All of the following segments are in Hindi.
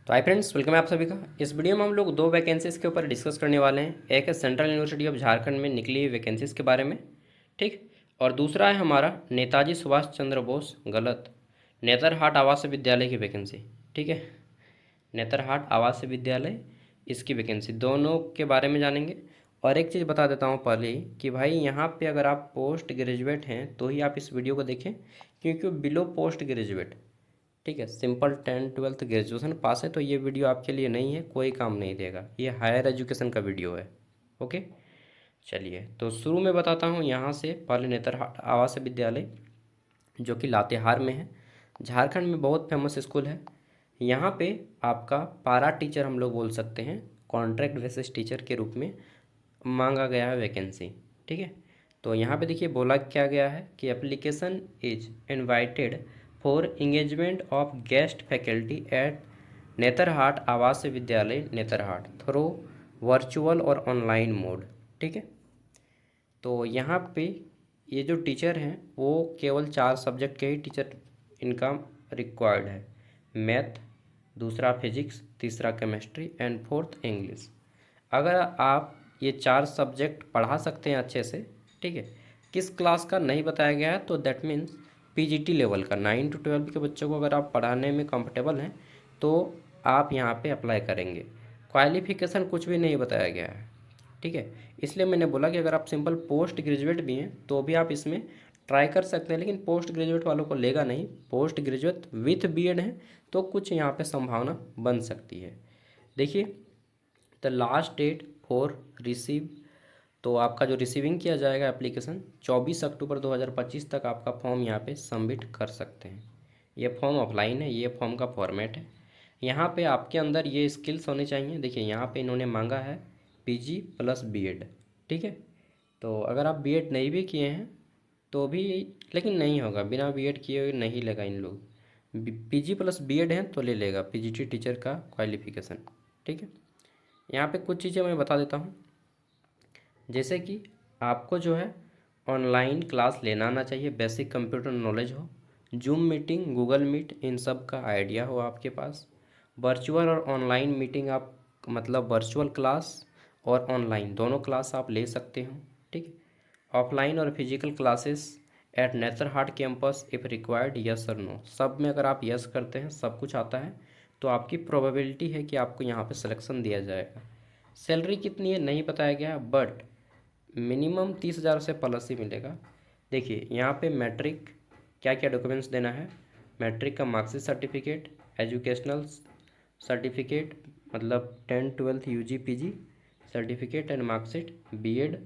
तो हाय फ्रेंड्स, वेलकम है आप सभी का। इस वीडियो में हम लोग दो वैकेंसीज़ के ऊपर डिस्कस करने वाले हैं। एक है सेंट्रल यूनिवर्सिटी ऑफ झारखंड में निकली हुई वैकेंसीज़ के बारे में, ठीक। और दूसरा है हमारा नेताजी सुभाष चंद्र बोस गलत नेतरहाट आवासीय विद्यालय की वैकेंसी, ठीक है। नेतरहाट आवासीय विद्यालय, इसकी वैकेंसी, दोनों के बारे में जानेंगे। और एक चीज़ बता देता हूँ पहले ही कि भाई यहाँ पे अगर आप पोस्ट ग्रेजुएट हैं तो ही आप इस वीडियो को देखें, क्योंकि बिलो पोस्ट ग्रेजुएट, ठीक है, सिंपल 10-12 ग्रेजुएशन पास है तो ये वीडियो आपके लिए नहीं है, कोई काम नहीं देगा। ये हायर एजुकेशन का वीडियो है। ओके, चलिए तो शुरू में बताता हूँ यहाँ से। पहले नेतरहाट आवासीय विद्यालय जो कि लातेहार में है, झारखंड में बहुत फेमस स्कूल है। यहाँ पे आपका पारा टीचर हम लोग बोल सकते हैं, कॉन्ट्रैक्ट बेसिस टीचर के रूप में मांगा गया है वैकेंसी, ठीक है। तो यहाँ पे देखिए बोला क्या गया है कि application is invited for engagement of guest faculty at Netarhat आवासीय विद्यालय नेतरहाट थ्रू वर्चुअल और ऑनलाइन मोड, ठीक है। तो यहाँ पे ये जो टीचर हैं वो केवल 4 सब्जेक्ट के ही टीचर इनका रिक्वायर्ड है। मैथ, दूसरा फिजिक्स, तीसरा केमिस्ट्री एंड फोर्थ इंग्लिश। अगर आप ये 4 सब्जेक्ट पढ़ा सकते हैं अच्छे से, ठीक है। किस क्लास का नहीं बताया गया है, तो दैट मीन्स पीजीटी लेवल का 9 to 12 के बच्चों को अगर आप पढ़ाने में कंफर्टेबल हैं तो आप यहाँ पे अप्लाई करेंगे। क्वालिफिकेशन कुछ भी नहीं बताया गया है, ठीक है। इसलिए मैंने बोला कि अगर आप सिंपल पोस्ट ग्रेजुएट भी हैं तो भी आप इसमें ट्राई कर सकते हैं, लेकिन पोस्ट ग्रेजुएट वालों को लेगा नहीं। पोस्ट ग्रेजुएट विथ बीएड है तो कुछ यहाँ पे संभावना बन सकती है। देखिए, the last date for receive, तो आपका जो रिसीविंग किया जाएगा एप्लीकेशन 24 अक्टूबर 2025 तक आपका फॉर्म यहाँ पे सबमिट कर सकते हैं। ये फॉर्म ऑफलाइन है, ये फॉर्म का फॉर्मेट है। यहाँ पे आपके अंदर ये स्किल्स होने चाहिए। देखिए यहाँ पे इन्होंने मांगा है पीजी प्लस बीएड, ठीक है। तो अगर आप बीएड नहीं भी किए हैं तो भी, लेकिन नहीं होगा, बिना बीएड किए हुए नहीं लेगा इन लोग। पीजी प्लस बीएड है तो ले लेगा पीजीटी टीचर का क्वालिफिकेशन, ठीक है। यहाँ पे कुछ चीज़ें मैं बता देता हूँ, जैसे कि आपको जो है ऑनलाइन क्लास लेना आना चाहिए, बेसिक कंप्यूटर नॉलेज हो, जूम मीटिंग, गूगल मीट, इन सब का आइडिया हो आपके पास। वर्चुअल और ऑनलाइन मीटिंग आप, मतलब वर्चुअल क्लास और ऑनलाइन दोनों क्लास आप ले सकते हो, ठीक है। ऑफलाइन और physical classes at Netarhat campus if required, yes और नो। सब में अगर आप यस करते हैं, सब कुछ आता है, तो आपकी प्रोबेबिलिटी है कि आपको यहाँ पे सिलेक्शन दिया जाएगा। सैलरी कितनी है नहीं बताया गया, बट मिनिमम 30,000 से प्लस ही मिलेगा। देखिए यहाँ पे मैट्रिक, क्या क्या डॉक्यूमेंट्स देना है। मैट्रिक का मार्कशीट सर्टिफिकेट, एजुकेशनल सर्टिफिकेट, मतलब 10-12 UG PG certificate and marksheet, BEd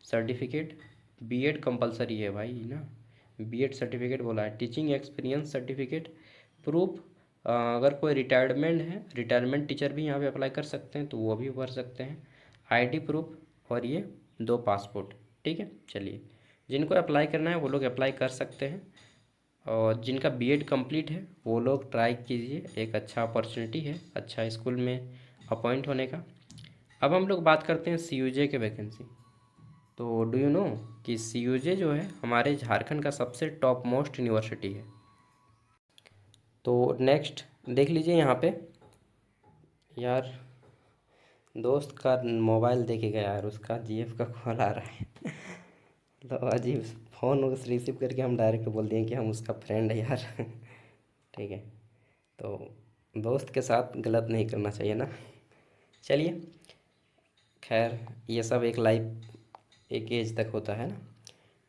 certificate, BEd compulsory है भाई ना, बीएड सर्टिफिकेट बोला है, टीचिंग एक्सपीरियंस सर्टिफिकेट, प्रूफ, अगर कोई रिटायरमेंट है, रिटायरमेंट टीचर भी यहाँ पे अप्लाई कर सकते हैं तो वो भी भर सकते हैं, आईडी प्रूफ, और ये 2 पासपोर्ट, ठीक है। चलिए, जिनको अप्लाई करना है वो लोग अप्लाई कर सकते हैं, और जिनका बीएड कंप्लीट है वो लोग ट्राई कीजिए, एक अच्छा अपॉर्चुनिटी है अच्छा स्कूल में अपॉइंट होने का। अब हम लोग बात करते हैं सीयूजे के वैकेंसी। तो डू यू नो कि सीयूजे जो है हमारे झारखंड का सबसे टॉप मोस्ट यूनिवर्सिटी है। तो नेक्स्ट देख लीजिए यहाँ पे, यार दोस्त का मोबाइल देखेगा यार, उसका जीएफ का कॉल आ रहा है तो अजीब, फ़ोन उस रिसीव करके हम डायरेक्ट बोल दिए कि हम उसका फ्रेंड है यार ठीक है, तो दोस्त के साथ गलत नहीं करना चाहिए ना। चलिए, खैर ये सब एक लाइफ एक एज तक होता है ना।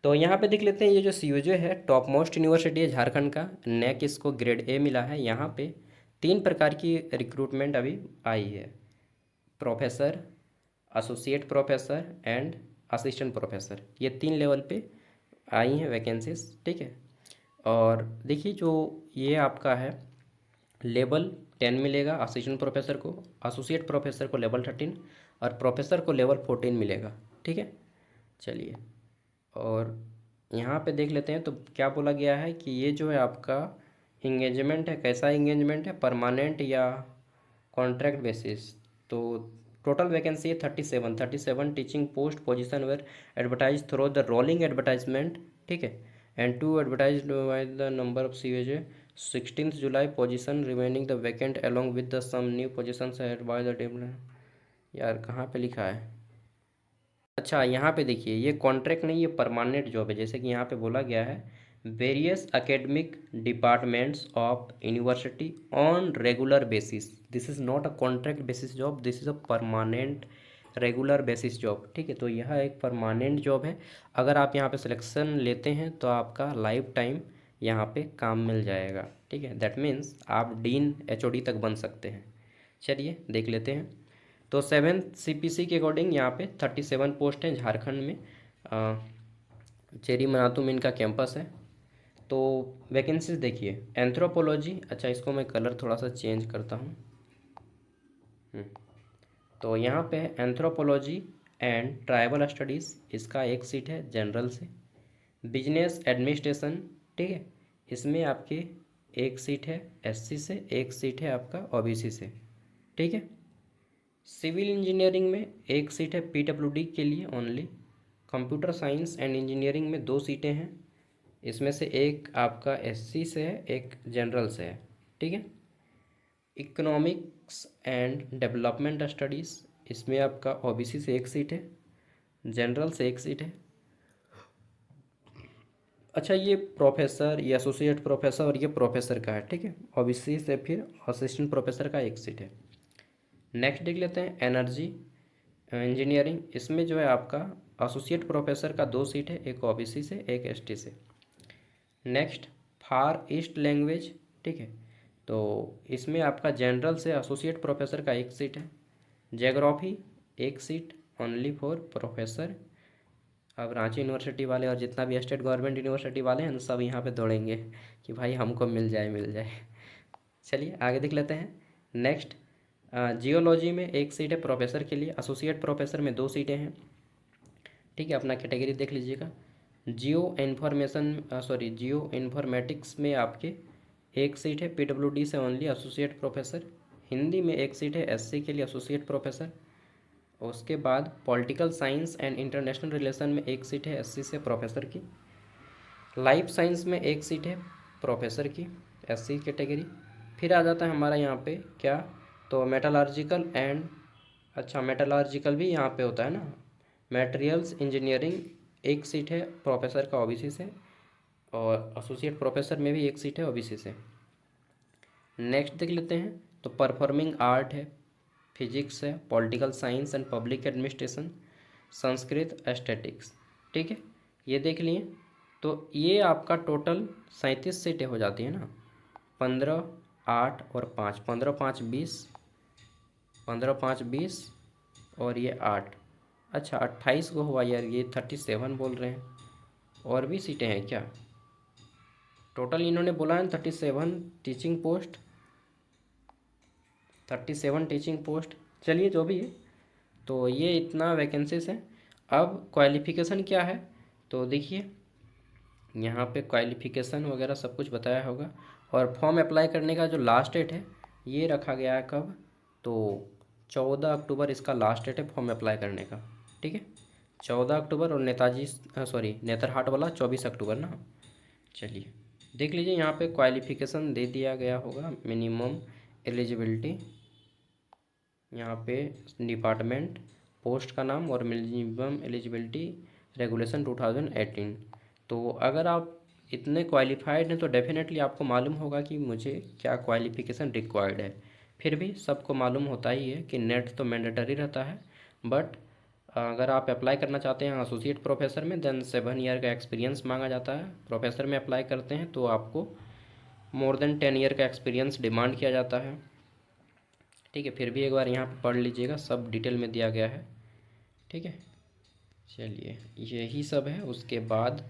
तो यहाँ पे देख लेते हैं, ये जो सीयूजे है टॉप मोस्ट यूनिवर्सिटी है झारखंड का, नेक इसको ग्रेड ए मिला है। यहाँ पे 3 प्रकार की रिक्रूटमेंट अभी आई है, professor, associate professor and assistant professor, ये 3 लेवल पे आई हैं वैकेंसीज, ठीक है। और देखिए जो ये आपका है लेवल 10 मिलेगा असिस्टेंट प्रोफेसर को, एसोसिएट प्रोफेसर को लेवल 13 और प्रोफेसर को लेवल 14 मिलेगा, ठीक है। चलिए, और यहाँ पे देख लेते हैं तो क्या बोला गया है कि ये जो है आपका इंगेजमेंट है, कैसा इंगेजमेंट है, परमानेंट या कॉन्ट्रैक्ट बेसिस। तो टोटल वैकेंसी है 37 teaching post position where advertise through the rolling advertisement, ठीक है, and to advertise by the number of CUJ 16 July position remaining the vacant along with the some new position add by the table. यार कहाँ पे लिखा है? अच्छा यहाँ पे देखिए, ये कॉन्ट्रैक्ट नहीं, ये परमानेंट जॉब है। जैसे कि यहाँ पे बोला गया है, various academic departments of university on regular basis. This is not a contract basis job, this is a permanent regular basis job. ठीक है, तो यह एक परमानेंट जॉब है। अगर आप यहाँ पे सिलेक्शन लेते हैं तो आपका लाइफ टाइम यहाँ पे काम मिल जाएगा। ठीक है, दैट मीन्स आप डीन एचओडी तक बन सकते हैं। चलिए देख लेते हैं। तो 7th CPC के अकॉर्डिंग यहाँ पे 37 पोस्ट हैं झारखंड में। चेरी मनातू में इनका कैंपस है। तो वैकेंसीज देखिए, एंथ्रोपोलॉजी, अच्छा इसको मैं कलर थोड़ा सा चेंज करता हूँ। तो यहाँ पे एंथ्रोपोलॉजी एंड ट्राइबल स्टडीज़, इसका एक सीट है जनरल से। बिजनेस एडमिनिस्ट्रेशन, ठीक है, इसमें आपके एक सीट है SC से, एक सीट है आपका OBC से। ठीक है, सिविल इंजीनियरिंग में एक सीट है PWD के लिए only. Computer science and engineering में 2 सीटें हैं, इसमें से एक आपका SC से है, एक जनरल से है। ठीक है, इकोनॉमिक्स एंड डेवलपमेंट स्टडीज़, इसमें आपका OBC से एक सीट है, जनरल से एक सीट है। अच्छा, ये प्रोफेसर, ये एसोसिएट प्रोफेसर और ये प्रोफेसर का है। ठीक है, OBC से फिर असिस्टेंट प्रोफेसर का एक सीट है। नेक्स्ट देख लेते हैं एनर्जी इंजीनियरिंग, इसमें जो है आपका एसोसिएट प्रोफेसर का 2 सीट है, एक OBC से, एक ST से। नेक्स्ट फार ईस्ट लैंग्वेज, ठीक है, तो इसमें आपका जनरल से एसोसिएट प्रोफेसर का एक सीट है। ज्योग्राफी एक सीट ओनली फॉर प्रोफेसर। अब रांची यूनिवर्सिटी वाले और जितना भी स्टेट गवर्नमेंट यूनिवर्सिटी वाले हैं सब यहाँ पे दौड़ेंगे कि भाई हमको मिल जाए मिल जाए। चलिए आगे देख लेते हैं। नेक्स्ट जियोलॉजी में एक सीट है प्रोफेसर के लिए, एसोसिएट प्रोफेसर में 2 सीटें हैं। ठीक है, अपना कैटेगरी देख लीजिएगा। जियो इन्फॉर्मेटिक्स में आपके एक सीट है PWD से ओनली, एसोसिएट प्रोफेसर। हिंदी में एक सीट है SC के लिए, एसोसिएट प्रोफेसर। उसके बाद political science and international relation में एक सीट है SC से, प्रोफेसर की। लाइफ साइंस में एक सीट है प्रोफेसर की, SC कैटेगरी। फिर आ जाता है हमारा यहाँ पे क्या, तो मेटलर्जिकल एंड, अच्छा मेटलर्जिकल भी यहाँ पे होता है ना, मटेरियल्स इंजीनियरिंग, एक सीट है प्रोफेसर का OBC से, और एसोसिएट प्रोफेसर में भी एक सीट है OBC से। नेक्स्ट देख लेते हैं, तो परफॉर्मिंग आर्ट है, फिजिक्स है, political science and public administration, Sanskrit, aesthetics. ठीक है, ये देख लिए। तो ये आपका टोटल 37 सीटें हो जाती है ना, 15, 8 और 5, 15 5 20, 15 5 20 और ये 8, अच्छा 28 को हुआ यार, ये 37 बोल रहे हैं। और भी सीटें हैं क्या? टोटल इन्होंने बोला है 37 टीचिंग पोस्ट, 37 टीचिंग पोस्ट। चलिए जो भी है, तो ये इतना वैकेंसीज है। अब क्वालिफ़िकेशन क्या है, तो देखिए यहाँ पे क्वालिफ़िकेशन वगैरह सब कुछ बताया होगा। और फॉर्म अप्लाई करने का जो लास्ट डेट है ये रखा गया है कब, तो 14 अक्टूबर इसका लास्ट डेट है फॉर्म अप्लाई करने का। ठीक है, 14 अक्टूबर, और नेतरहाट वाला 24 अक्टूबर ना। चलिए देख लीजिए, यहाँ पे क्वालिफ़िकेशन दे दिया गया होगा, मिनिमम एलिजिबिलिटी, यहाँ पे डिपार्टमेंट, पोस्ट का नाम और मिनिमम एलिजिबिलिटी रेगुलेशन 2018। तो अगर आप इतने क्वालिफाइड हैं तो डेफिनेटली आपको मालूम होगा कि मुझे क्या क्वालिफ़िकेशन रिक्वायर्ड है। फिर भी सबको मालूम होता ही है कि नेट तो मैंडेटरी रहता है, बट अगर आप अप्लाई करना चाहते हैं एसोसिएट प्रोफेसर में, देन 7 ईयर का एक्सपीरियंस मांगा जाता है। प्रोफेसर में अप्लाई करते हैं तो आपको मोर देन 10 ईयर का एक्सपीरियंस डिमांड किया जाता है। ठीक है, फिर भी एक बार यहाँ पर पढ़ लीजिएगा, सब डिटेल में दिया गया है। ठीक है, चलिए यही सब है। उसके बाद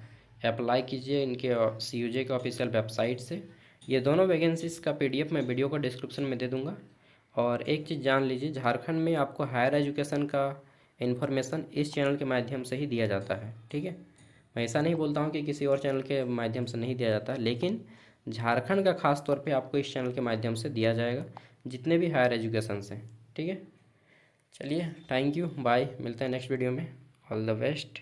अप्लाई कीजिए इनके CUJ के ऑफिशियल वेबसाइट से। ये दोनों वैकेंसीज़ का PDF मैं वीडियो को डिस्क्रिप्शन में दे दूँगा। और एक चीज़ जान लीजिए, झारखंड में आपको हायर एजुकेशन का इन्फॉर्मेशन इस चैनल के माध्यम से ही दिया जाता है। ठीक है, मैं ऐसा नहीं बोलता हूँ कि किसी और चैनल के माध्यम से नहीं दिया जाता, लेकिन झारखंड का खास तौर पे आपको इस चैनल के माध्यम से दिया जाएगा, जितने भी हायर एजुकेशन हैं। ठीक है, चलिए थैंक यू, बाय, मिलते हैं नेक्स्ट वीडियो में। ऑल द बेस्ट,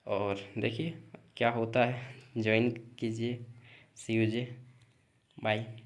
और देखिए क्या होता है, ज्वाइन कीजिए CUJ। बाय।